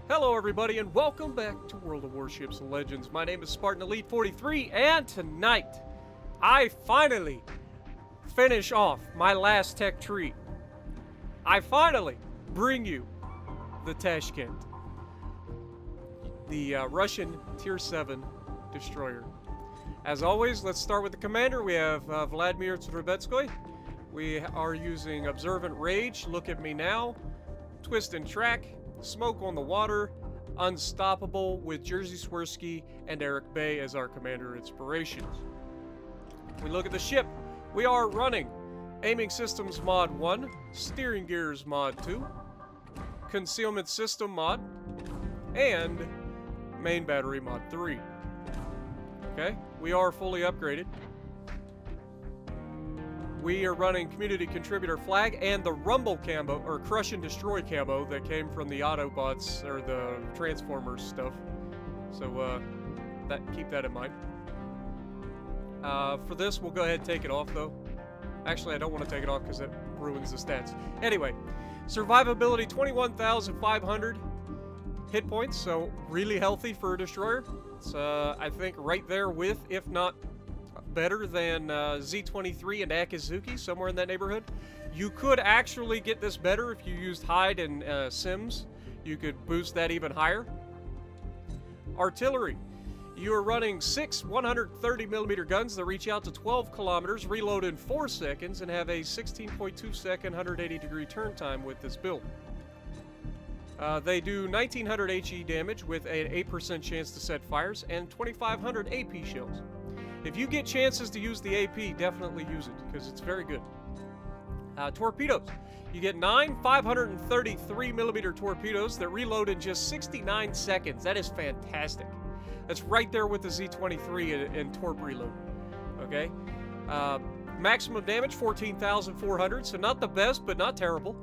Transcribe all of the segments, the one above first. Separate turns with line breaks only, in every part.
Hello everybody and welcome back to World of Warships and Legends. My name is Spartan Elite 43 and tonight I finally finish off my last tech tree. I finally bring you the Tashkent, the Russian Tier 7 destroyer. As always, let's start with the commander. We have Vladimir Trubetskoy. We are using Observant Rage, Look at Me Now, Twist and Track, Smoke on the Water, Unstoppable with Jerzy Swirsky and Eric Bay as our commander inspirations. We look at the ship. We are running Aiming Systems Mod 1, Steering Gears Mod 2, Concealment System Mod, and Main Battery Mod 3. Okay, we are fully upgraded. We are running Community Contributor Flag and the Rumble camo, or Crush and Destroy camo that came from the Autobots, or the Transformers stuff. So, keep that in mind. For this, we'll go ahead and take it off, though. Actually, I don't want to take it off because it ruins the stats. Anyway, survivability 21,500 hit points, so really healthy for a destroyer. It's, I think, right there with, if not better than Z-23 and Akizuki, somewhere in that neighborhood. You could actually get this better if you used Hyde and Sims. You could boost that even higher. Artillery. You are running 6 130mm guns that reach out to 12 kilometers, reload in 4 seconds, and have a 16.2 second 180-degree turn time with this build. They do 1900 HE damage with an 8% chance to set fires and 2500 AP shells. If you get chances to use the AP, definitely use it, because it's very good. Torpedoes. You get 9 533mm torpedoes that reload in just 69 seconds. That is fantastic. That's right there with the Z-23 and Torp reload. Okay? Maximum damage, 14,400, so not the best, but not terrible.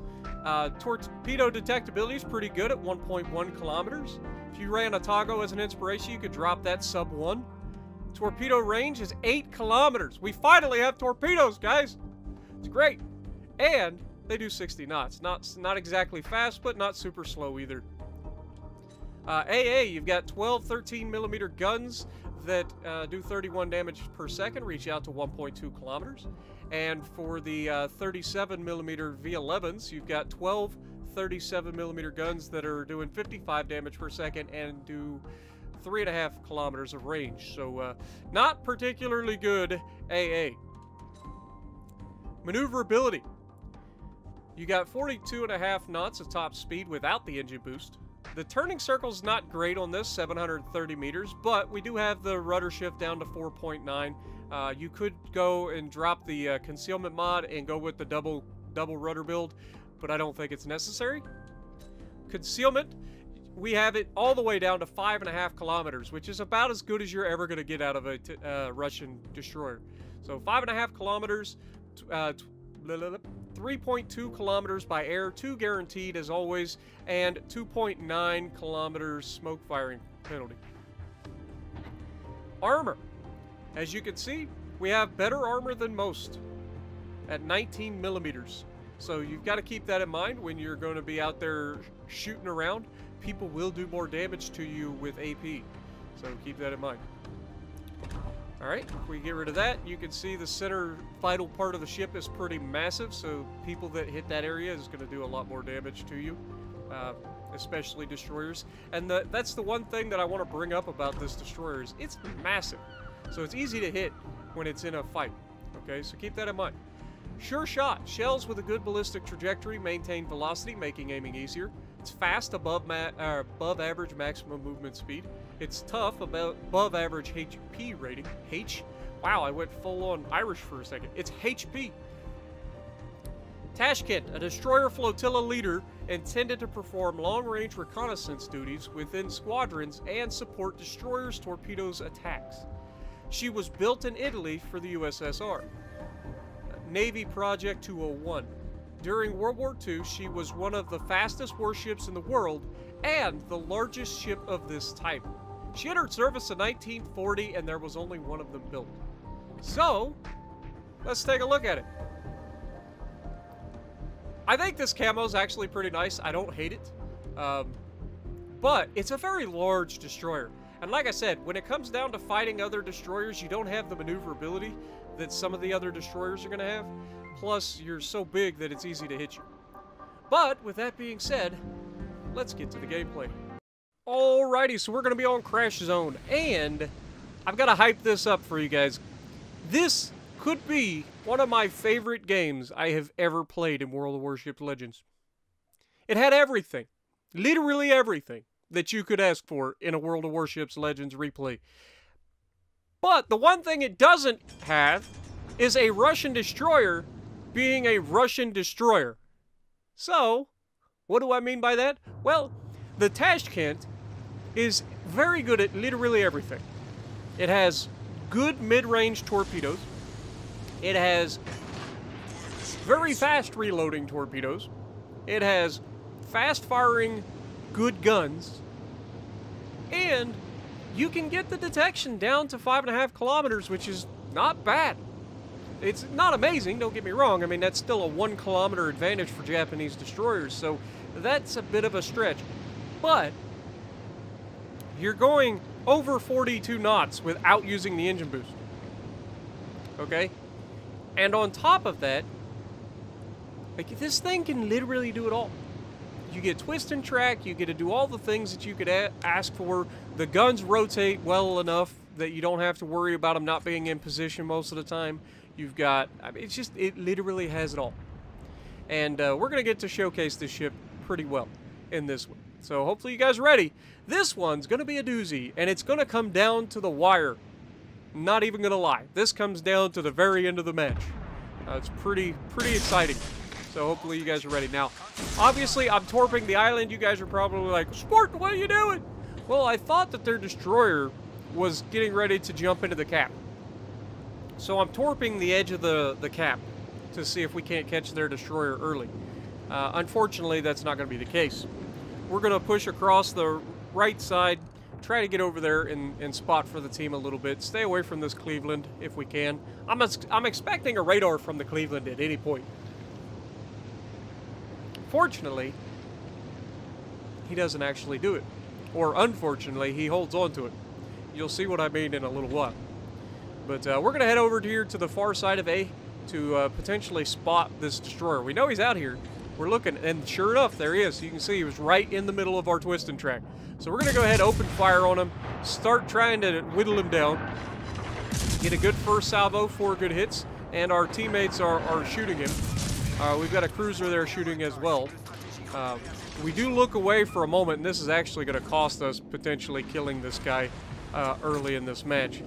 Torpedo detectability is pretty good at 1.1 kilometers. If you ran a Tago as an inspiration, you could drop that sub 1. Torpedo range is 8 kilometers. We finally have torpedoes, guys. It's great. And they do 60 knots. Not exactly fast, but not super slow either. AA, you've got 12 13mm guns that do 31 damage per second, reach out to 1.2 kilometers. And for the 37mm V11s, you've got 12 37mm guns that are doing 55 damage per second and do 3.5 kilometers of range, so not particularly good AA. Maneuverability. You got 42.5 knots of top speed without the engine boost. The turning circle's not great on this, 730 meters, but we do have the rudder shift down to 4.9. You could go and drop the concealment mod and go with the double rudder build, but I don't think it's necessary. Concealment. We have it all the way down to 5.5 kilometers, which is about as good as you're ever going to get out of a Russian destroyer. So 5.5 kilometers, 3.2 kilometers by air, 2 guaranteed as always, and 2.9 kilometers smoke firing penalty. Armor. As you can see, we have better armor than most at 19 millimeters. So you've got to keep that in mind when you're going to be out there shooting around. People will do more damage to you with AP, so keep that in mind. Alright, if we get rid of that, you can see the center vital part of the ship is pretty massive, so people that hit that area is going to do a lot more damage to you, especially destroyers. And that's the one thing that I want to bring up about this destroyer is it's massive, so it's easy to hit when it's in a fight. Okay, so keep that in mind. Sure shot. Shells with a good ballistic trajectory maintain velocity, making aiming easier. It's fast, above average maximum movement speed. It's tough, above average HP rating. Wow, I went full on Irish for a second. It's HP. Tashkent, a destroyer flotilla leader intended to perform long-range reconnaissance duties within squadrons and support destroyers' torpedoes attacks. She was built in Italy for the USSR. Navy Project 201. During World War II, she was one of the fastest warships in the world and the largest ship of this type. She entered service in 1940 and there was only one of them built. So, let's take a look at it. I think this camo is actually pretty nice. I don't hate it. But it's a very large destroyer. And like I said, when it comes down to fighting other destroyers, you don't have the maneuverability that some of the other destroyers are going to have. Plus, you're so big that it's easy to hit you. But, with that being said, let's get to the gameplay. Alrighty, so we're going to be on Crash Zone. And I've got to hype this up for you guys. This could be one of my favorite games I have ever played in World of Warships Legends. It had everything. Literally everything that you could ask for in a World of Warships Legends replay. But the one thing it doesn't have is a Russian destroyer being a Russian destroyer. So, what do I mean by that? Well, the Tashkent is very good at literally everything. It has good mid-range torpedoes. It has very fast reloading torpedoes. It has fast-firing good guns. And you can get the detection down to 5.5 kilometers, which is not bad. It's not amazing, don't get me wrong. I mean, that's still a 1 kilometer advantage for Japanese destroyers, so that's a bit of a stretch. But you're going over 42 knots without using the engine boost. Okay? And on top of that, like, this thing can literally do it all. You get twist and track, you get to do all the things that you could ask for. The guns rotate well enough that you don't have to worry about them not being in position most of the time. You've got, I mean, it literally has it all. And we're going to get to showcase this ship pretty well in this one. So hopefully you guys are ready. This one's going to be a doozy, and it's going to come down to the wire. Not even going to lie. This comes down to the very end of the match. It's pretty exciting. So hopefully you guys are ready. Now, obviously, I'm torping the island. You guys are probably like, Spartan, what are you doing? Well, I thought that their destroyer was getting ready to jump into the cap. So I'm torping the edge of the cap to see if we can't catch their destroyer early. Unfortunately, that's not going to be the case. We're going to push across the right side, try to get over there and spot for the team a little bit. Stay away from this Cleveland if we can. I'm expecting a radar from the Cleveland at any point. Fortunately, he doesn't actually do it. Or unfortunately, he holds on to it. You'll see what I mean in a little while. But we're going to head over here to the far side of A to potentially spot this destroyer. We know he's out here. We're looking, and sure enough, there he is. You can see he was right in the middle of our twist and track. So we're going to go ahead, open fire on him, start trying to whittle him down, get a good first salvo, 4 good hits, and our teammates are shooting him. We've got a cruiser there shooting as well. We do look away for a moment, and this is actually going to cost us potentially killing this guy early in this match.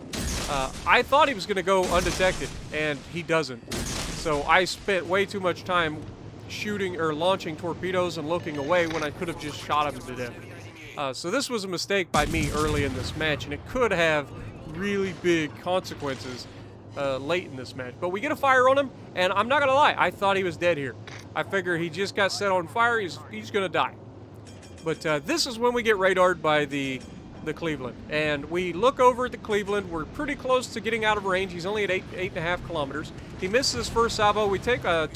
I thought he was going to go undetected, and he doesn't. So I spent way too much time shooting or launching torpedoes and looking away when I could have just shot him to death. So this was a mistake by me early in this match, and it could have really big consequences late in this match. But we get a fire on him, and I'm not going to lie, I thought he was dead here. I figure he just got set on fire, he's going to die. But this is when we get radared by the Cleveland. And we look over at the Cleveland. We're pretty close to getting out of range. He's only at 8.5 kilometers. He misses his first salvo. We take a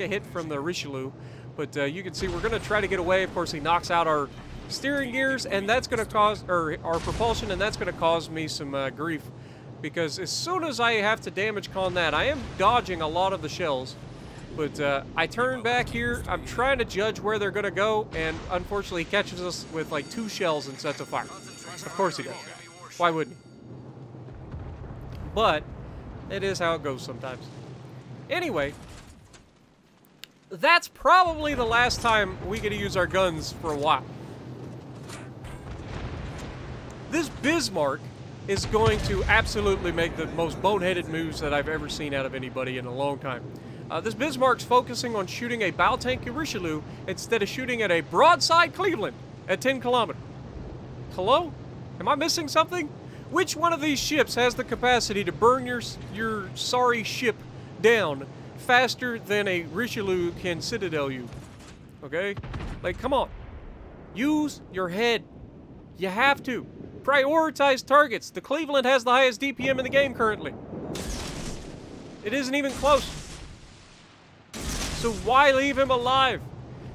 hit from the Richelieu. But you can see we're going to try to get away. Of course, he knocks out our steering gears, and that's going to cause, or our propulsion, and that's going to cause me some grief. Because as soon as I have to damage con that, I am dodging a lot of the shells. But I turn back here, I'm trying to judge where they're going to go, and unfortunately he catches us with like 2 shells and sets a fire. Of course he does. Why wouldn't he? But it is how it goes sometimes. Anyway, that's probably the last time we get to use our guns for a while. This Bismarck is going to absolutely make the most boneheaded moves that I've ever seen out of anybody in a long time. This Bismarck's focusing on shooting a bow tank Richelieu instead of shooting at a broadside Cleveland at 10 kilometers. Hello? Am I missing something? Which one of these ships has the capacity to burn your sorry ship down faster than a Richelieu can citadel you? Okay? Like, come on. Use your head. You have to. Prioritize targets. The Cleveland has the highest DPM in the game currently. It isn't even close. So why leave him alive?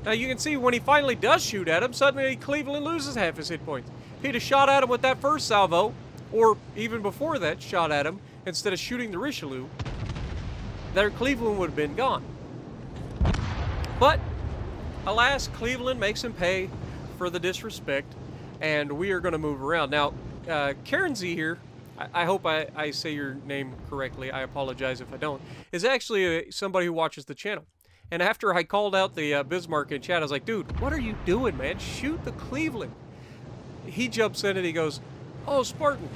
Now you can see when he finally does shoot at him, suddenly Cleveland loses half his hit points. If he'd have shot at him with that first salvo, or even before that, shot at him, instead of shooting the Richelieu, their Cleveland would have been gone. But, alas, Cleveland makes him pay for the disrespect, and we are going to move around. Now, Karen Z here, I hope I say your name correctly, I apologize if I don't, is actually somebody who watches the channel. And after I called out the Bismarck in chat, I was like, dude, what are you doing, man? Shoot the Cleveland. He jumps in and he goes, oh, Spartan,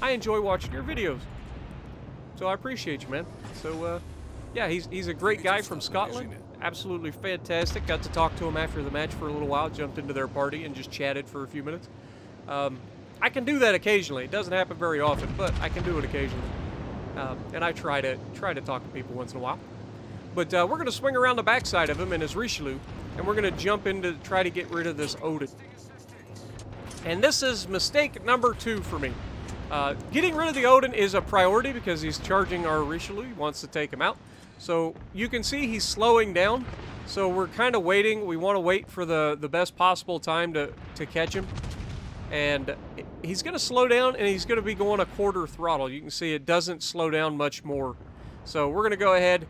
I enjoy watching your videos. So I appreciate you, man. So, yeah, he's a great guy from Scotland. Absolutely fantastic. Got to talk to him after the match for a little while. Jumped into their party and just chatted for a few minutes. I can do that occasionally. It doesn't happen very often, but I can do it occasionally. And I try to talk to people once in a while. But we're going to swing around the backside of him in his Richelieu, and we're going to jump in to try to get rid of this Odin. And this is mistake number 2 for me. Getting rid of the Odin is a priority because he's charging our Richelieu. He wants to take him out. So you can see he's slowing down. So we're kind of waiting. We want to wait for the best possible time to catch him. And he's going to slow down, and he's going to be going a quarter throttle. You can see it doesn't slow down much more. So we're going to go ahead,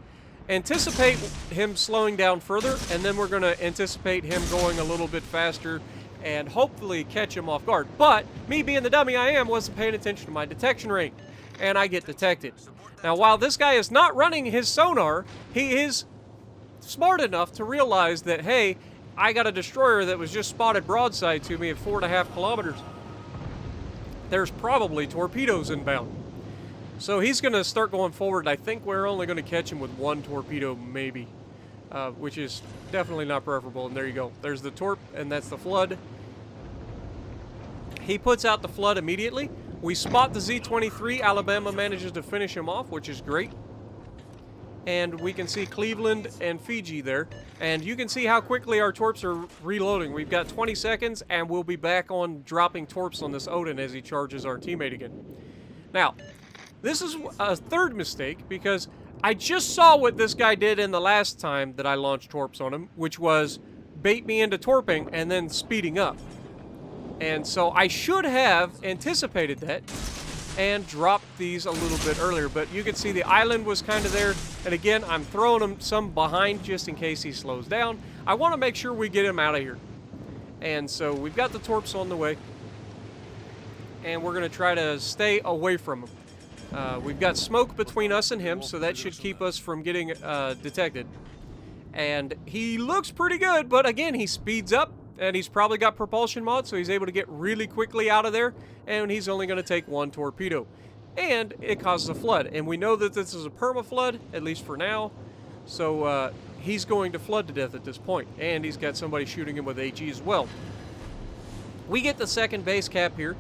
anticipate him slowing down further, and then we're going to anticipate him going a little bit faster and hopefully catch him off guard. But me being the dummy I am, wasn't paying attention to my detection range, and I get detected. Now, while this guy is not running his sonar, he is smart enough to realize that, hey, I got a destroyer that was just spotted broadside to me at 4.5 kilometers. There's probably torpedoes inbound. So he's going to start going forward. I think we're only going to catch him with 1 torpedo, maybe, which is definitely not preferable. And there you go. There's the torp, and that's the flood. He puts out the flood immediately. We spot the Z-23. Alabama manages to finish him off, which is great. And we can see Cleveland and Fiji there. And you can see how quickly our torps are reloading. We've got 20 seconds, and we'll be back on dropping torps on this Odin as he charges our teammate again. Now, this is a third mistake, because I just saw what this guy did in the last time that I launched torps on him, which was bait me into torping and then speeding up. And so I should have anticipated that and dropped these a little bit earlier. But you can see the island was kind of there. And again, I'm throwing him some behind just in case he slows down. I want to make sure we get him out of here. And so we've got the torps on the way. And we're going to try to stay away from him. We've got smoke between us and him, so that should keep us from getting detected. And he looks pretty good, but again, he speeds up. And he's probably got propulsion mod, so he's able to get really quickly out of there. And he's only going to take 1 torpedo. And it causes a flood. And we know that this is a perma-flood, at least for now. So he's going to flood to death at this point. And he's got somebody shooting him with HE as well. We get the second base cap here.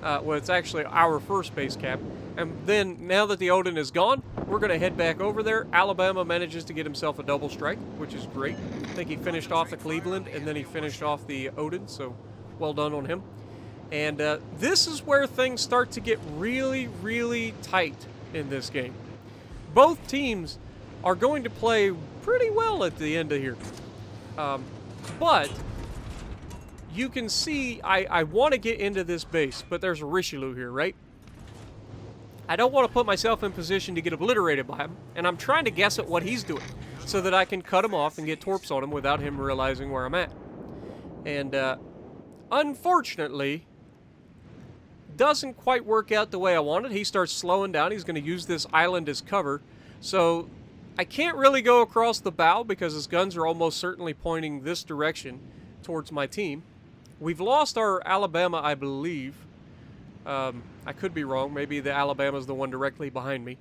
Well, it's actually our first base cap. And then, now that the Odin is gone, we're going to head back over there. Alabama manages to get himself a double strike, which is great. I think he finished off the Cleveland, and then he finished off the Odin, so well done on him. And this is where things start to get really, really tight in this game. Both teams are going to play pretty well at the end of here. But you can see I want to get into this base, but there's a Richelieu here, right? I don't want to put myself in position to get obliterated by him, and I'm trying to guess at what he's doing so that I can cut him off and get torps on him without him realizing where I'm at. And unfortunately, doesn't quite work out the way I wanted. He starts slowing down. He's going to use this island as cover. So I can't really go across the bow because his guns are almost certainly pointing this direction towards my team. We've lost our Alabama, I believe. I could be wrong. Maybe the Alabama's the one directly behind me.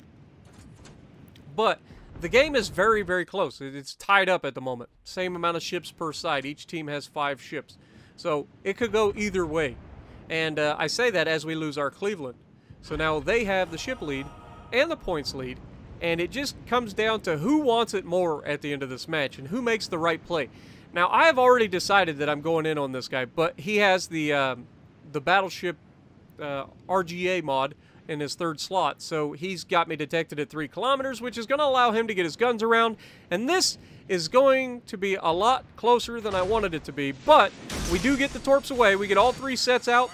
But the game is very, very close. It's tied up at the moment. Same amount of ships per side. Each team has 5 ships. So it could go either way. And I say that as we lose our Cleveland. So now they have the ship lead and the points lead. And it just comes down to who wants it more at the end of this match and who makes the right play. Now, I have already decided that I'm going in on this guy, but he has the battleship RGA mod in his third slot. So he's got me detected at 3 kilometers, which is going to allow him to get his guns around. And this is going to be a lot closer than I wanted it to be. But we do get the torps away. We get all 3 sets out.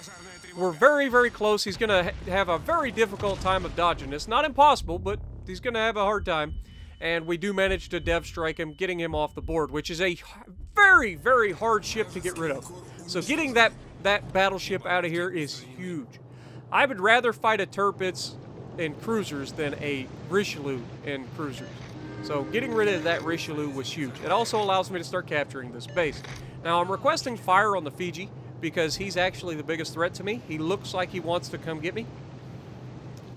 We're very, very close. He's going to have a very difficult time of dodging this. Not impossible, but he's going to have a hard time. And we do manage to dev strike him, getting him off the board, which is a very, very hard ship to get rid of. So getting that battleship out of here is huge. I would rather fight a Torpedoes in cruisers than a Richelieu in cruisers. So getting rid of that Richelieu was huge. It also allows me to start capturing this base. Now I'm requesting fire on the Fiji because he's actually the biggest threat to me. He looks like he wants to come get me.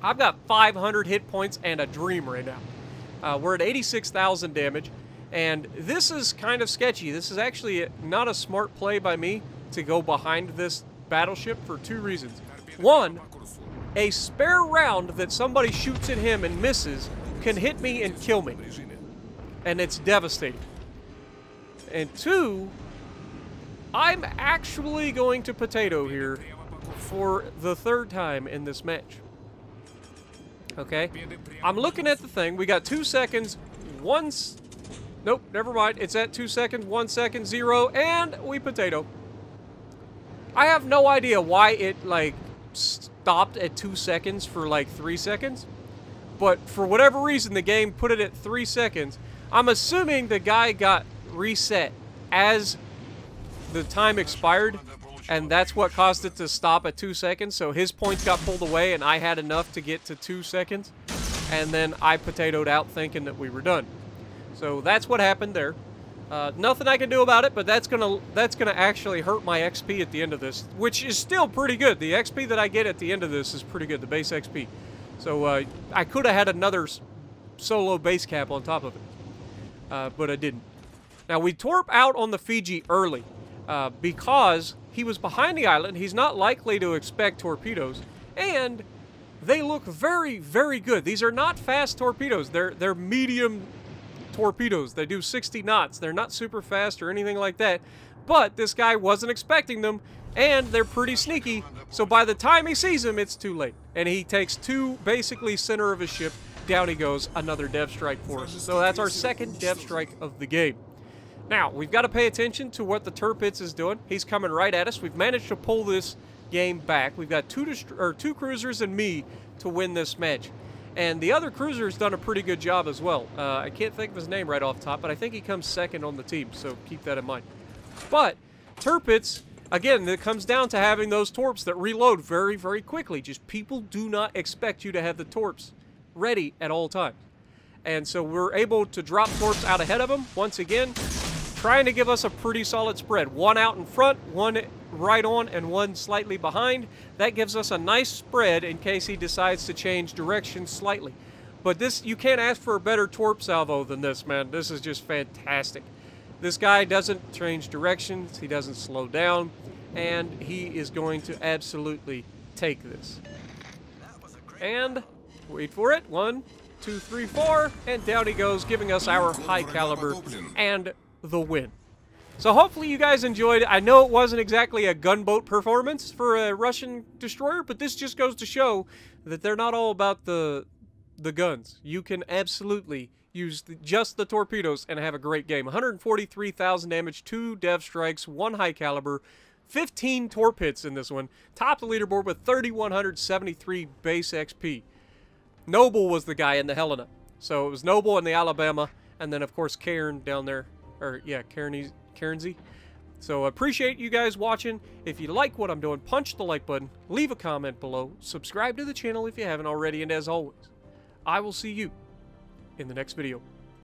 I've got 500 hit points and a dream right now. We're at 86,000 damage, and this is kind of sketchy. This is actually not a smart play by me to go behind this battleship for 2 reasons. One, a spare round that somebody shoots at him and misses can hit me and kill me, and it's devastating. And 2, I'm actually going to potato here for the 3rd time in this match. Okay, I'm looking at the thing. We got 2 seconds, nope, never mind. It's at 2 seconds, 1 second, 0, and we potato. I have no idea why it, like, stopped at 2 seconds for, like, 3 seconds. But for whatever reason, the game put it at 3 seconds. I'm assuming the guy got reset as the time expired, and that's what caused it to stop at 2 seconds. So his points got pulled away, and I had enough to get to 2 seconds. And then I potatoed out thinking that we were done. So that's what happened there. Nothing I can do about it, but that's gonna actually hurt my XP at the end of this, which is still pretty good. The XP that I get at the end of this is pretty good, the base XP. So I could have had another solo base cap on top of it, but I didn't. Now we torp out on the Fiji early because he was behind the island. He's not likely to expect torpedoes, and they look very, very good. These are not fast torpedoes. They're medium torpedoes. They do 60 knots. They're not super fast or anything like that, but this guy wasn't expecting them, and they're pretty sneaky. So by the time he sees them, it's too late, and he takes 2 basically center of his ship. Down he goes, another dev strike for us. So that's our 2nd dev strike of the game. Now, we've got to pay attention to what the Torpedoes is doing. He's coming right at us. We've managed to pull this game back. We've got 2 cruisers and me to win this match. And the other cruiser's done a pretty good job as well. I can't think of his name right off top, but I think he comes 2nd on the team, so keep that in mind. But Torpedoes, again, it comes down to having those torps that reload very, very quickly. Just people do not expect you to have the torps ready at all times. And so we're able to drop torps out ahead of him once again, trying to give us a pretty solid spread. 1 out in front, 1 right on, and 1 slightly behind. That gives us a nice spread in case he decides to change direction slightly. But this, you can't ask for a better torp salvo than this, man. This is just fantastic. This guy doesn't change directions, he doesn't slow down, and he is going to absolutely take this. And, wait for it, 1, 2, 3, 4, and down he goes, giving us our high caliber and the win. So hopefully you guys enjoyed it. I know it wasn't exactly a gunboat performance for a Russian destroyer, but this just goes to show that they're not all about the guns. You can absolutely use just the torpedoes and have a great game. 143,000 damage, 2 dev strikes, 1 high caliber, 15 torp hits in this one. Top the leaderboard with 3,173 base XP. Noble was the guy in the Helena. So it was Noble in the Alabama, and then of course Cairn down there. Or yeah, Cairnsey. So appreciate you guys watching. If you like what I'm doing, punch the like button, leave a comment below, subscribe to the channel if you haven't already, and as always, I will see you in the next video.